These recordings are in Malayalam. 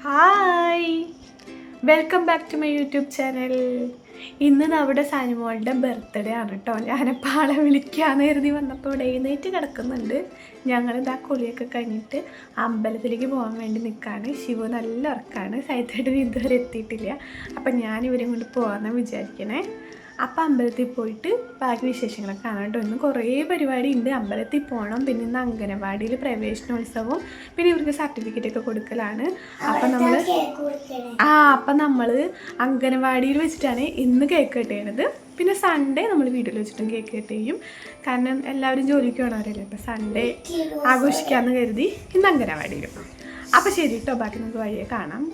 Hi, welcome back to my YouTube channel. ഇന്ന് നമ്മുടെ സനിമോളുടെ ബർത്ത്ഡേ ആണ് കേട്ടോ. ഞാനിപ്പോൾ ആളെ വിളിക്കാമെന്ന് കരുതി വന്നപ്പോൾ ഇവിടെ എഴുന്നേറ്റ് കിടക്കുന്നുണ്ട്. ഞങ്ങളിതാ കുളിയൊക്കെ കഴിഞ്ഞിട്ട് അമ്പലത്തിലേക്ക് പോകാൻ വേണ്ടി നിൽക്കുകയാണ്. ശിവു നല്ല ഉറക്കമാണ്, സൈത്തേട്ടൻ ഇതുവരെ എത്തിയിട്ടില്ല. അപ്പം ഞാനിവരെ കൊണ്ട് പോകാമെന്നാണ് വിചാരിക്കണേ. അപ്പം അമ്പലത്തിൽ പോയിട്ട് ബാക്കി വിശേഷങ്ങളൊക്കെ കാണാം കേട്ടോ. ഇന്ന് കുറേ പരിപാടി ഉണ്ട്. അമ്പലത്തിൽ പോകണം, പിന്നെ ഇന്ന് അംഗനവാടിയിൽ പ്രവേശനോത്സവവും പിന്നെ ഇവർക്ക് സർട്ടിഫിക്കറ്റൊക്കെ കൊടുക്കലാണ്. അപ്പം നമ്മൾ അംഗനവാടിയിൽ വെച്ചിട്ടാണ് ഇന്ന് കേക്ക് കട്ട് ചെയ്യണത്. പിന്നെ സൺഡേ നമ്മൾ വീട്ടിൽ വെച്ചിട്ടും കേക്ക് കട്ട് ചെയ്യും. കാരണം എല്ലാവരും ജോലിക്ക് വേണവരല്ലേ, അപ്പം സൺഡേ ആഘോഷിക്കാമെന്ന് കരുതി ഇന്ന് അംഗനവാടിയിലും. അപ്പം ശരി കേട്ടോ, ബാക്കി നമുക്ക് വഴിയെ കാണാം.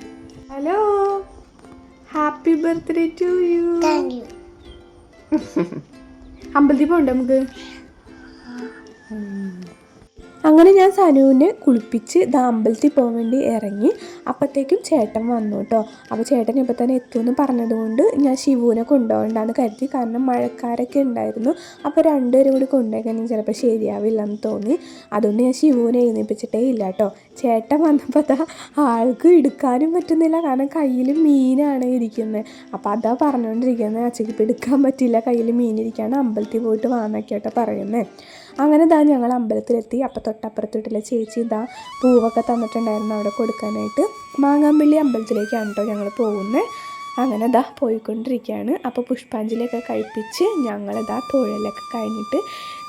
Hello, happy birthday to you. അമ്പലത്തിൽ പോകണ്ടേ നമുക്ക്? അങ്ങനെ ഞാൻ സനുവിനെ കുളിപ്പിച്ച് അമ്പലത്തിൽ പോകാൻ വേണ്ടി ഇറങ്ങി. അപ്പോഴത്തേക്കും ചേട്ടൻ വന്നു കേട്ടോ. അപ്പോൾ ചേട്ടൻ ഇപ്പോൾ തന്നെ എത്തുമെന്ന് പറഞ്ഞതുകൊണ്ട് ഞാൻ ശിവുവിനെ കൊണ്ടുപോകണ്ടെന്ന് കരുതി. കാരണം മഴക്കാരൊക്കെ ഉണ്ടായിരുന്നു. അപ്പോൾ രണ്ടുപേരും കൂടി കൊണ്ടുപോയി ചിലപ്പോൾ ശരിയാവില്ല എന്ന് തോന്നി. അതുകൊണ്ട് ഞാൻ ശിവുവിനെ എഴുന്നേൽപ്പിച്ചിട്ടേ ഇല്ല കേട്ടോ. ചേട്ടൻ വന്നപ്പോൾ ആൾക്ക് എടുക്കാനും പറ്റുന്നില്ല, കാരണം കയ്യിൽ മീനാണ് ഇരിക്കുന്നത്. അപ്പോൾ അതാ പറഞ്ഞുകൊണ്ടിരിക്കുന്നത്, അച്ചയ്ക്ക് എടുക്കാൻ പറ്റില്ല, കയ്യിൽ മീനിരിക്കുകയാണ്, അമ്പലത്തിൽ പോയിട്ട് വാങ്ങാക്കിയോട്ടോ പറയുന്നത്. അങ്ങനെ ഞങ്ങൾ അമ്പലത്തിലെത്തി. അപ്പോൾ തൊട്ടപ്പുറത്തോട്ടുള്ള ചേച്ചി പൂവൊക്കെ തന്നിട്ടുണ്ടായിരുന്നു അവിടെ കൊടുക്കാനായിട്ട്. മാങ്ങാമ്പള്ളി അമ്പലത്തിലേക്കാണ് കേട്ടോ ഞങ്ങൾ പോകുന്നത്. അങ്ങനെ പോയിക്കൊണ്ടിരിക്കുകയാണ്. അപ്പോൾ പുഷ്പാഞ്ജലിയൊക്കെ കഴിപ്പിച്ച് ഞങ്ങളിതാ തൊഴിലൊക്കെ കഴിഞ്ഞിട്ട്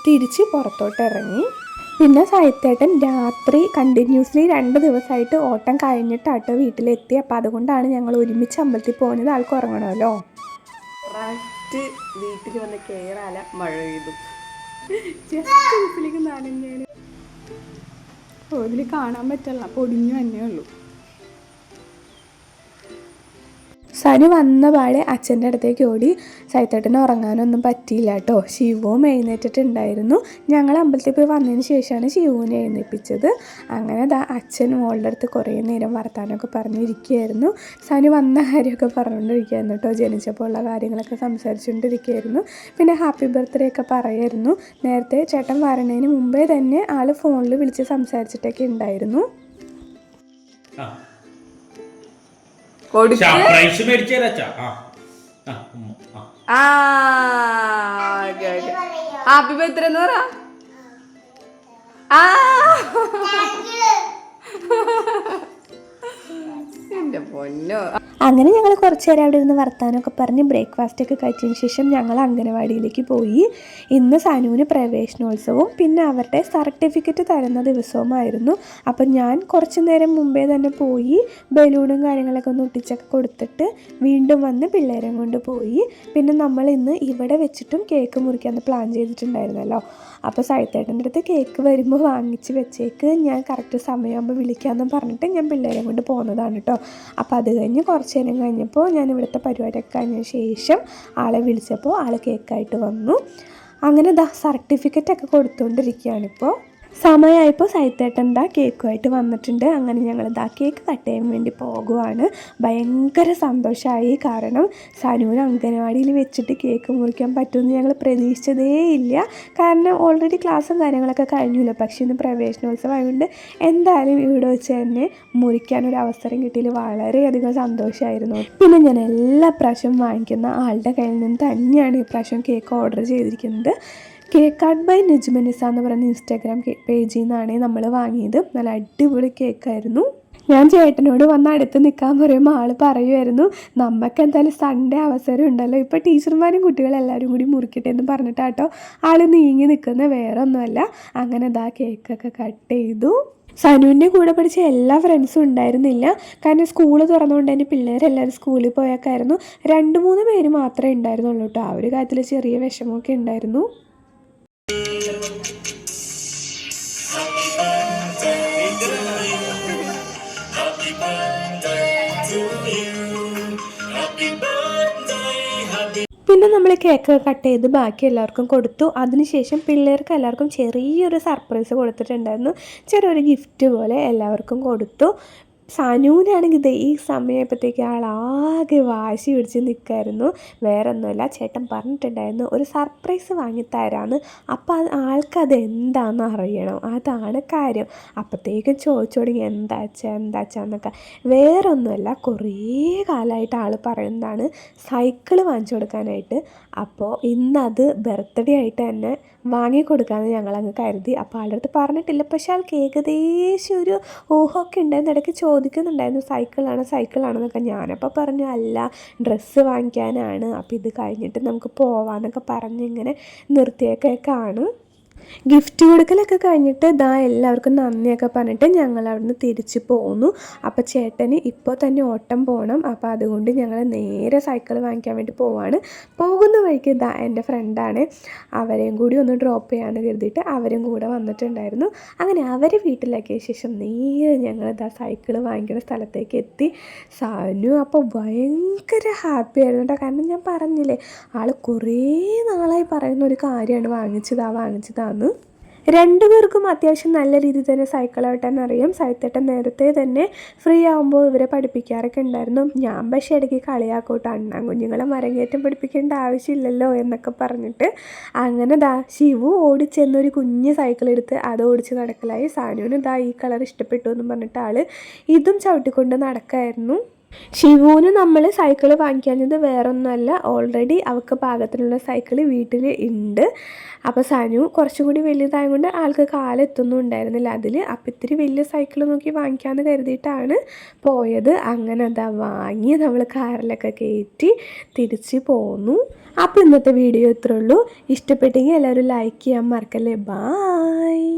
തിരിച്ച് പുറത്തോട്ട് ഇറങ്ങി. പിന്നെ സൈത്തേട്ടൻ രാത്രി കണ്ടിന്യൂസ്ലി 2 ദിവസമായിട്ട് ഓട്ടം കഴിഞ്ഞിട്ടാട്ടോ വീട്ടിലെത്തി. അപ്പോൾ അതുകൊണ്ടാണ് ഞങ്ങൾ ഒരുമിച്ച് അമ്പലത്തിൽ പോകുന്നത്. ആൾക്ക് ഉറങ്ങണമല്ലോ. വീട്ടിൽ വന്ന് കയറാല മഴ പെയ്തു. ജസ്റ്റ് നനഞ്ഞാണ്. ഇതിൽ കാണാൻ പറ്റില്ല, പൊടിഞ്ഞു തന്നെ ഉള്ളൂ. സനു വന്ന പാടെ അച്ഛൻ്റെ അടുത്തേക്ക് ഓടി. സൈത്തേട്ടന് ഉറങ്ങാനൊന്നും പറ്റിയില്ല കേട്ടോ. ശിവുവും എഴുന്നേറ്റിട്ടുണ്ടായിരുന്നു. ഞങ്ങൾ അമ്പലത്തിൽ പോയി വന്നതിന് ശേഷമാണ് ശിവുവിനെ എഴുന്നേൽപ്പിച്ചത്. അങ്ങനെ അച്ഛൻ മോളുടെ അടുത്ത് കുറേ നേരം വർത്താനമൊക്കെ പറഞ്ഞിരിക്കുകയായിരുന്നു. സനു വന്ന കാര്യമൊക്കെ പറഞ്ഞുകൊണ്ടിരിക്കുകയായിരുന്നു കേട്ടോ. ജനിച്ചപ്പോൾ ഉള്ള കാര്യങ്ങളൊക്കെ സംസാരിച്ചുകൊണ്ടിരിക്കുകയായിരുന്നു. പിന്നെ ഹാപ്പി ബർത്ത്ഡേ ഒക്കെ പറയായിരുന്നു. നേരത്തെ ചേട്ടൻ വരണതിന് മുമ്പേ തന്നെ ആൾ ഫോണിൽ വിളിച്ച് സംസാരിച്ചിട്ടൊക്കെ ഉണ്ടായിരുന്നു. ഹാപ്പി ബർത്ത്ഡേ എന്ന് പറ. എന്റെ പൊന്നോ. അങ്ങനെ ഞങ്ങൾ കുറച്ച് നേരം അവിടെ ഇരുന്ന് വർത്താനമൊക്കെ പറഞ്ഞ് ബ്രേക്ക്ഫാസ്റ്റൊക്കെ കഴിച്ചതിന് ശേഷം ഞങ്ങൾ അംഗനവാടിയിലേക്ക് പോയി. ഇന്ന് സനുവിന് പ്രവേശനോത്സവവും പിന്നെ അവരുടെ സർട്ടിഫിക്കറ്റ് തരുന്ന ദിവസവുമായിരുന്നു. അപ്പം ഞാൻ കുറച്ച് നേരം മുമ്പേ തന്നെ പോയി ബലൂണും കാര്യങ്ങളൊക്കെ ഒന്ന് ഒട്ടിച്ചൊക്കെ കൊടുത്തിട്ട് വീണ്ടും വന്ന് പിള്ളേരെ കൊണ്ട് പോയി. പിന്നെ നമ്മൾ ഇന്ന് ഇവിടെ വെച്ചിട്ടും കേക്ക് മുറിക്കാമെന്ന് പ്ലാൻ ചെയ്തിട്ടുണ്ടായിരുന്നല്ലോ. അപ്പോൾ സൈത്തേട്ടൻ്റെ അടുത്ത് കേക്ക് വരുമ്പോൾ വാങ്ങിച്ച് വെച്ചേക്ക്, ഞാൻ കറക്റ്റ് സമയമാകുമ്പോൾ വിളിക്കാമെന്ന് പറഞ്ഞിട്ട് ഞാൻ പിള്ളേരെ കൊണ്ട് പോകുന്നതാണ് കേട്ടോ. അപ്പോൾ അത് കഴിഞ്ഞ് കുറച്ച് നേരം കഴിഞ്ഞപ്പോൾ ഞാൻ ഇവിടുത്തെ പരിപാടിയൊക്കെ കഴിഞ്ഞ ശേഷം ആളെ വിളിച്ചപ്പോൾ ആൾ കേക്കായിട്ട് വന്നു. അങ്ങനെ സർട്ടിഫിക്കറ്റൊക്കെ കൊടുത്തുകൊണ്ടിരിക്കുകയാണിപ്പോൾ. സമയമായപ്പോൾ സൈത്തേട്ടൻ കേക്കുമായിട്ട് വന്നിട്ടുണ്ട്. അങ്ങനെ ഞങ്ങൾ കേക്ക് കട്ട് ചെയ്യാൻ വേണ്ടി പോകുവാണ്. ഭയങ്കര സന്തോഷമായി, കാരണം സനുവിന് അംഗനവാടിയിൽ വെച്ചിട്ട് കേക്ക് മുറിക്കാൻ പറ്റുമെന്ന് ഞങ്ങൾ പ്രതീക്ഷിച്ചതേ ഇല്ല. കാരണം ഓൾറെഡി ക്ലാസ്സും കാര്യങ്ങളൊക്കെ കഴിഞ്ഞില്ല. പക്ഷേ ഇന്ന് പ്രവേശനോത്സവം ആയതുകൊണ്ട് എന്തായാലും ഇവിടെ വെച്ച് തന്നെ മുറിക്കാനൊരു അവസരം കിട്ടിയതിൽ വളരെയധികം സന്തോഷമായിരുന്നു. പിന്നെ ഞാൻ എല്ലാ പ്രാവശ്യവും വാങ്ങിക്കുന്ന ആളുടെ കയ്യിൽ നിന്ന് തന്നെയാണ് ഈ പ്രാവശ്യം കേക്ക് ഓർഡർ ചെയ്തിരിക്കുന്നത്. കേക്ക് ആർട്ട് ബൈ നിജ്മനിസ എന്ന് പറയുന്ന ഇൻസ്റ്റാഗ്രാം പേജിൽ നിന്നാണ് നമ്മൾ വാങ്ങിയത്. നല്ല അടിപൊളി കേക്കായിരുന്നു. ഞാൻ ചേട്ടനോട് വന്ന് അടുത്ത് നിൽക്കാൻ പറയുമ്പോൾ ആൾ പറയുമായിരുന്നു, നമുക്ക് എന്തായാലും സൺഡേ അവസരം ഉണ്ടല്ലോ, ഇപ്പോൾ ടീച്ചർമാരും കുട്ടികളെല്ലാവരും കൂടി മുറിക്കട്ടെ എന്ന് പറഞ്ഞിട്ടാട്ടോ ആൾ നീങ്ങി നിൽക്കുന്നത്, വേറെ ഒന്നുമല്ല. അങ്ങനെ കേക്കൊക്കെ കട്ട് ചെയ്തു. സനുവിൻ്റെ കൂടെ പഠിച്ച എല്ലാ ഫ്രണ്ട്സും ഉണ്ടായിരുന്നില്ല, കാരണം സ്കൂൾ തുറന്നുകൊണ്ട് തന്നെ പിള്ളേരെല്ലാവരും സ്കൂളിൽ പോയേക്കായിരുന്നു. 2-3 പേര് മാത്രമേ ഉണ്ടായിരുന്നുള്ളൂ കേട്ടോ. ആ ഒരു കാര്യത്തിൽ ചെറിയ വിഷമമൊക്കെ ഉണ്ടായിരുന്നു. പിന്നെ നമ്മൾ കേക്ക് കട്ട് ചെയ്ത് ബാക്കി എല്ലാവർക്കും കൊടുത്തു. അതിനുശേഷം പിള്ളേർക്ക് എല്ലാവർക്കും ചെറിയൊരു സർപ്രൈസ് കൊടുത്തിട്ടുണ്ടായിരുന്നു. ചെറിയൊരു ഗിഫ്റ്റ് പോലെ എല്ലാവർക്കും കൊടുത്തു. സനൂനാണെങ്കിൽ ഈ സമയപ്പോഴത്തേക്ക് ആളാകെ വാശി പിടിച്ച് നിൽക്കായിരുന്നു. വേറെ ഒന്നുമല്ല, ചേട്ടൻ പറഞ്ഞിട്ടുണ്ടായിരുന്നു ഒരു സർപ്രൈസ് വാങ്ങിത്തരാമെന്ന്. അപ്പോൾ ആൾക്കത് എന്താണെന്ന് അറിയണം, അതാണ് കാര്യം. അപ്പോഴത്തേക്കും ചോദിച്ചു തുടങ്ങി എന്താച്ചാന്നൊക്കെ. വേറെ ഒന്നുമല്ല, കുറേ കാലമായിട്ട് ആൾ പറയുന്നതാണ് സൈക്കിള് വാങ്ങിച്ചു കൊടുക്കാനായിട്ട്. അപ്പോൾ ഇന്നത് ബർത്ത്ഡേ ആയിട്ട് തന്നെ വാങ്ങിക്കൊടുക്കാമെന്ന് ഞങ്ങളങ്ങ് കരുതി. അപ്പോൾ ആളുടെ അടുത്ത് പറഞ്ഞിട്ടില്ല, പക്ഷേ ആൾക്ക് ഏകദേശം ഒരു ഊഹമൊക്കെ ഉണ്ടായിരുന്നു. ഇടയ്ക്ക് ചോദിക്കുന്നുണ്ടായിരുന്നു സൈക്കിളാണോ എന്നൊക്കെ. ഞാനപ്പോൾ പറഞ്ഞു അല്ല, ഡ്രസ്സ് വാങ്ങിക്കാനാണ്, അപ്പോൾ ഇത് കഴിഞ്ഞിട്ട് നമുക്ക് പോവാമെന്നൊക്കെ പറഞ്ഞിങ്ങനെ നിർത്തിയേക്കാണ്. ഗിഫ്റ്റ് കൊടുക്കലൊക്കെ കഴിഞ്ഞിട്ട് എല്ലാവർക്കും നന്ദിയൊക്കെ പറഞ്ഞിട്ട് ഞങ്ങൾ അവിടുന്ന് തിരിച്ച് പോന്നു. അപ്പോൾ ചേട്ടന് ഇപ്പോൾ തന്നെ ഓട്ടം പോകണം. അപ്പോൾ അതുകൊണ്ട് ഞങ്ങൾ നേരെ സൈക്കിൾ വാങ്ങിക്കാൻ വേണ്ടി പോവാണ്. പോകുന്ന വഴിക്ക് എൻ്റെ ഫ്രണ്ടാണ്, അവരെയും കൂടി ഒന്ന് ഡ്രോപ്പ് ചെയ്യാമെന്ന് കരുതിയിട്ട് അവരും കൂടെ വന്നിട്ടുണ്ടായിരുന്നു. അങ്ങനെ അവർ വീട്ടിലാക്കിയ ശേഷം നേരെ ഞങ്ങൾ സൈക്കിൾ വാങ്ങിക്കുന്ന സ്ഥലത്തേക്ക് എത്തി. സാനു അപ്പോൾ ഭയങ്കര ഹാപ്പി ആയിരുന്നു കേട്ടോ. കാരണം ഞാൻ പറഞ്ഞില്ലേ, ആൾ കുറേ നാളായി പറയുന്ന ഒരു കാര്യമാണ് വാങ്ങിച്ചതാന്ന്. രണ്ടുപേർക്കും അത്യാവശ്യം നല്ല രീതിയിൽ തന്നെ സൈക്കിൾ ഓട്ടാൻ അറിയാം. സൈത്തേട്ടൻ നേരത്തെ തന്നെ ഫ്രീ ആകുമ്പോൾ ഇവരെ പഠിപ്പിക്കാറൊക്കെ ഉണ്ടായിരുന്നു. ഞാൻ പക്ഷേ ഇടയ്ക്ക് കളിയാക്കോട്ടെ, അണ്ണാൻ കുഞ്ഞുങ്ങളെ മരങ്ങേറ്റം പഠിപ്പിക്കേണ്ട ആവശ്യമില്ലല്ലോ എന്നൊക്കെ പറഞ്ഞിട്ട്. അങ്ങനെ ശിവു ഓടിച്ചെന്നൊരു കുഞ്ഞ് സൈക്കിൾ എടുത്ത് അത് ഓടിച്ച് നടക്കലായി. സാനുവിന് ഈ കളർ ഇഷ്ടപ്പെട്ടു എന്ന് പറഞ്ഞിട്ട് ആൾ ഇതും ചവിട്ടിക്കൊണ്ട് നടക്കായിരുന്നു. ഷിവുവിന് നമ്മൾ സൈക്കിൾ വാങ്ങിക്കാഞ്ഞത് വേറൊന്നുമല്ല, ഓൾറെഡി അവൾക്ക് പാകത്തിനുള്ള സൈക്കിൾ വീട്ടിൽ ഉണ്ട്. അപ്പോൾ സനു കുറച്ചും കൂടി വലുതായത് കൊണ്ട് ആൾക്ക് കാലെത്തൊന്നും ഉണ്ടായിരുന്നില്ല അതിൽ. അപ്പോൾ ഇത്തിരി വലിയ സൈക്കിൾ നോക്കി വാങ്ങിക്കാമെന്ന് കരുതിയിട്ടാണ് പോയത്. അങ്ങനെ വാങ്ങി നമ്മൾ കാറിലൊക്കെ കയറ്റി തിരിച്ച് പോന്നു. അപ്പോൾ ഇന്നത്തെ വീഡിയോ ഇത്രേ ഉള്ളൂ. ഇഷ്ടപ്പെട്ടെങ്കിൽ എല്ലാവരും ലൈക്ക് ചെയ്യാൻ മറക്കല്ലേ. ബായ്.